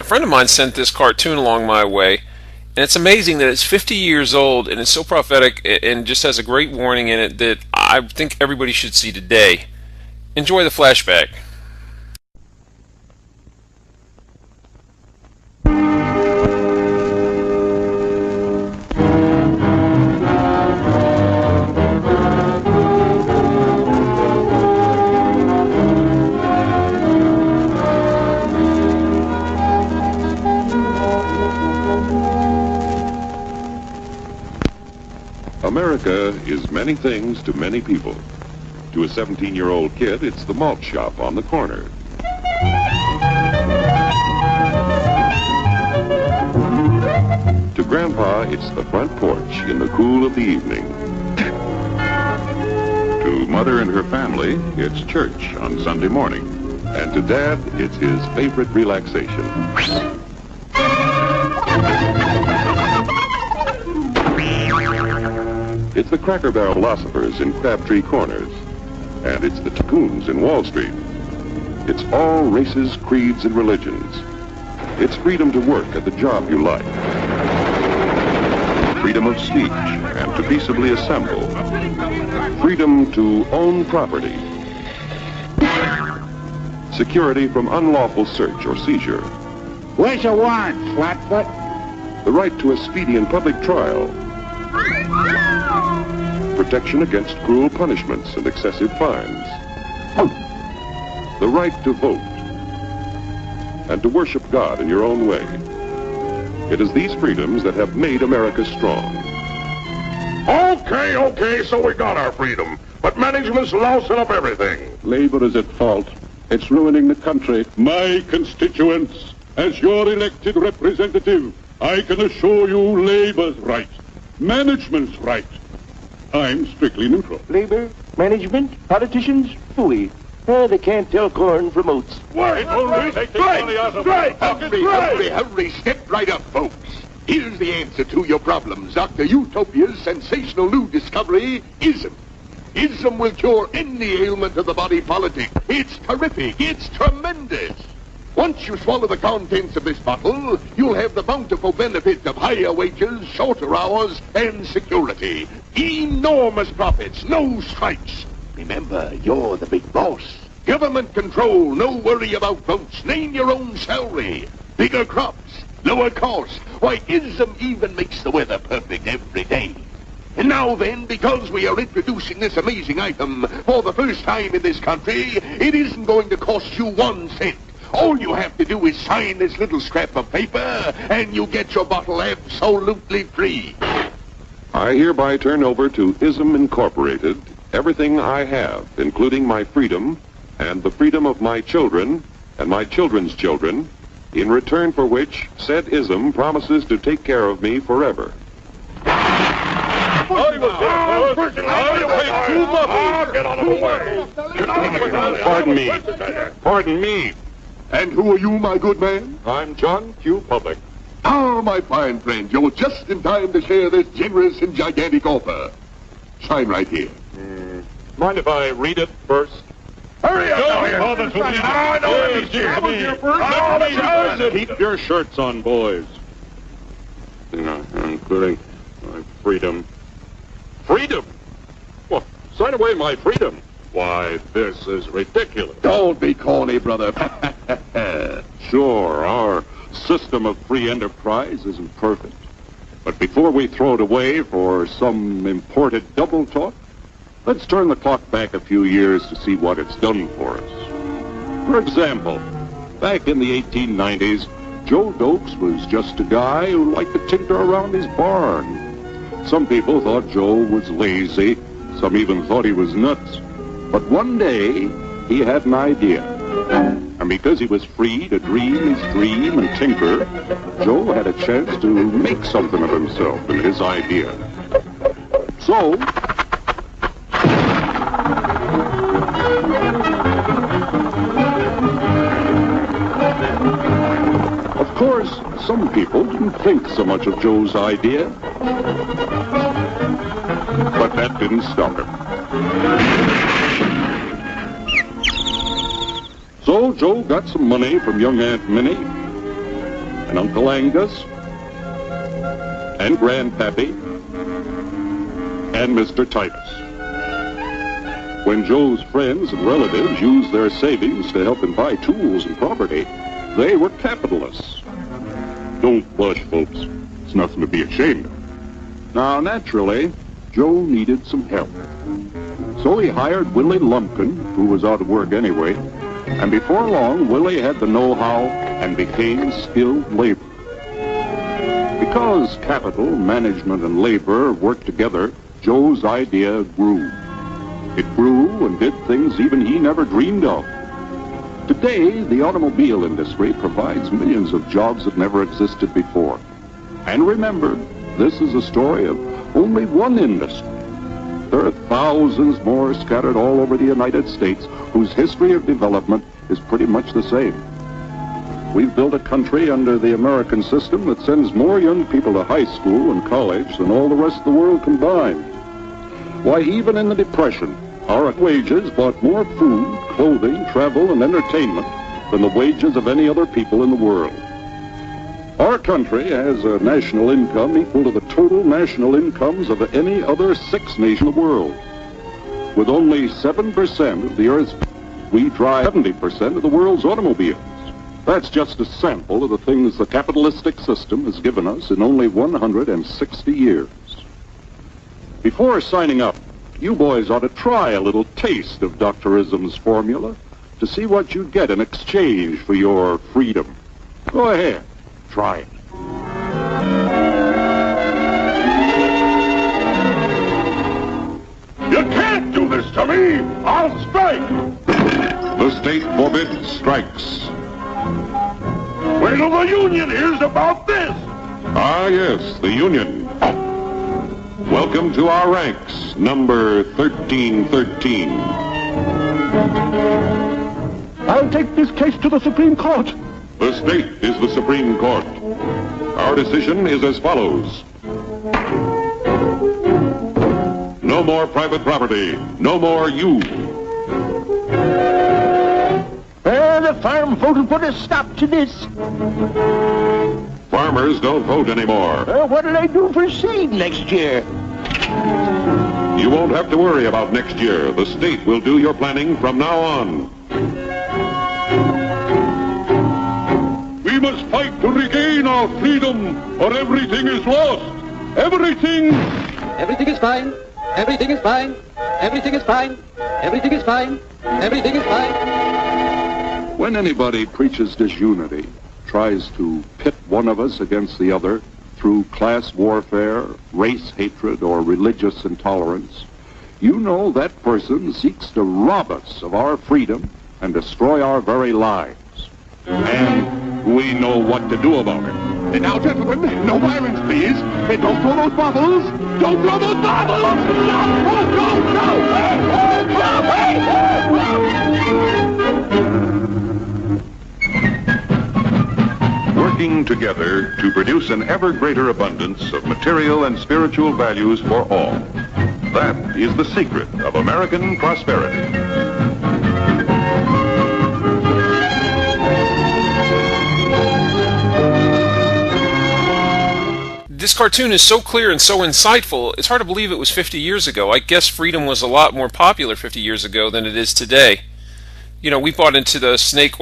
friend of mine sent this cartoon along my way, and it's amazing that it's 50 years old and it's so prophetic and just has a great warning in it that I think everybody should see today. Enjoy the flashback. America is many things to many people. To a 17-year-old kid, it's the malt shop on the corner. To Grandpa, it's the front porch in the cool of the evening. To Mother and her family, it's church on Sunday morning. And to Dad, it's his favorite relaxation. It's the Cracker Barrel philosophers in Crabtree Corners. And it's the tycoons in Wall Street. It's all races, creeds, and religions. It's freedom to work at the job you like. Freedom of speech and to peaceably assemble. Freedom to own property. Security from unlawful search or seizure. Where's your warrant, Flatfoot? The right to a speedy and public trial. Protection against cruel punishments and excessive fines. The right to vote. And to worship God in your own way. It is these freedoms that have made America strong. Okay, so we got our freedom. But management's lousing up everything. Labor is at fault. It's ruining the country. My constituents, as your elected representative, I can assure you Labor's right. Management's right. I'm strictly neutral. Labor, management, politicians, phooey. They can't tell corn from oats. Wait, Hurry, step right up, folks. Here's the answer to your problems. Dr. Utopia's sensational new discovery, ism. Ism will cure any ailment of the body politic. It's terrific. It's tremendous. Once you swallow the contents of this bottle, you'll have the bountiful benefit of higher wages, shorter hours, and security. Enormous profits, no strikes. Remember, you're the big boss. Government control, no worry about votes. Name your own salary. Bigger crops, lower costs. Why, ism even makes the weather perfect every day. And now then, because we are introducing this amazing item for the first time in this country, it isn't going to cost you 1 cent. All you have to do is sign this little scrap of paper, and you get your bottle absolutely free. I hereby turn over to ISM Incorporated everything I have, including my freedom and the freedom of my children and my children's children, in return for which said ISM promises to take care of me forever. Pardon me. And who are you, my good man? I'm John Q. Public. Ah, my fine friend, you're just in time to share this generous and gigantic offer. Sign right here. Mind if I read it first? Hurry up! Keep your shirts on, boys. Including my freedom. Freedom? Well, sign away my freedom. Why, this is ridiculous. Don't be corny, brother. Sure, our system of free enterprise isn't perfect. But before we throw it away for some imported double talk, let's turn the clock back a few years to see what it's done for us. For example, back in the 1890s, Joe Dokes was just a guy who liked to tinker around his barn. Some people thought Joe was lazy. Some even thought he was nuts. But one day, he had an idea. And because he was free to dream his dream and tinker, Joe had a chance to make something of himself and his idea. So, of course, some people didn't think so much of Joe's idea. But that didn't stop him. So Joe got some money from young Aunt Minnie, and Uncle Angus, and Grandpappy, and Mr. Titus. When Joe's friends and relatives used their savings to help him buy tools and property, they were capitalists. Don't blush, folks. It's nothing to be ashamed of. Now, naturally, Joe needed some help. So he hired Willie Lumpkin, who was out of work anyway, and before long, Willie had the know-how and became skilled labor. Because capital, management, and labor worked together, Joe's idea grew. It grew and did things even he never dreamed of. Today, the automobile industry provides millions of jobs that never existed before. And remember, this is a story of only one industry. There are thousands more scattered all over the United States whose history of development is pretty much the same. We've built a country under the American system that sends more young people to high school and college than all the rest of the world combined. Why, even in the Depression, our wages bought more food, clothing, travel, and entertainment than the wages of any other people in the world. Our country has a national income equal to the total national incomes of any other 6 nations in the world. With only 7% of the Earth's, we drive 70% of the world's automobiles. That's just a sample of the things the capitalistic system has given us in only 160 years. Before signing up, you boys ought to try a little taste of Dr. Ism's formula to see what you'd get in exchange for your freedom. Go ahead, try it. You can't do this to me! I'll strike! The state forbids strikes. Wait till the union hears about this! Ah, yes, the union. Welcome to our ranks, number 1313. I'll take this case to the Supreme Court. The state is the Supreme Court. Our decision is as follows. No more private property. No more you. The farm vote will put a stop to this. Farmers don't vote anymore. What'll I do for seed next year? You won't have to worry about next year. The state will do your planning from now on. We must fight to regain our freedom, or everything is lost. Everything! Everything is fine. Everything is fine. Everything is fine. Everything is fine. Everything is fine. When anybody preaches disunity, tries to pit one of us against the other through class warfare, race hatred, or religious intolerance, you know that person seeks to rob us of our freedom and destroy our very lives. And we know what to do about it. And now, gentlemen, no violence, please. And don't throw those bottles. Don't throw those bottles! Working together to produce an ever greater abundance of material and spiritual values for all. That is the secret of American prosperity. This cartoon is so clear and so insightful, it's hard to believe it was 50 years ago. I guess freedom was a lot more popular 50 years ago than it is today. You know, we bought into the snake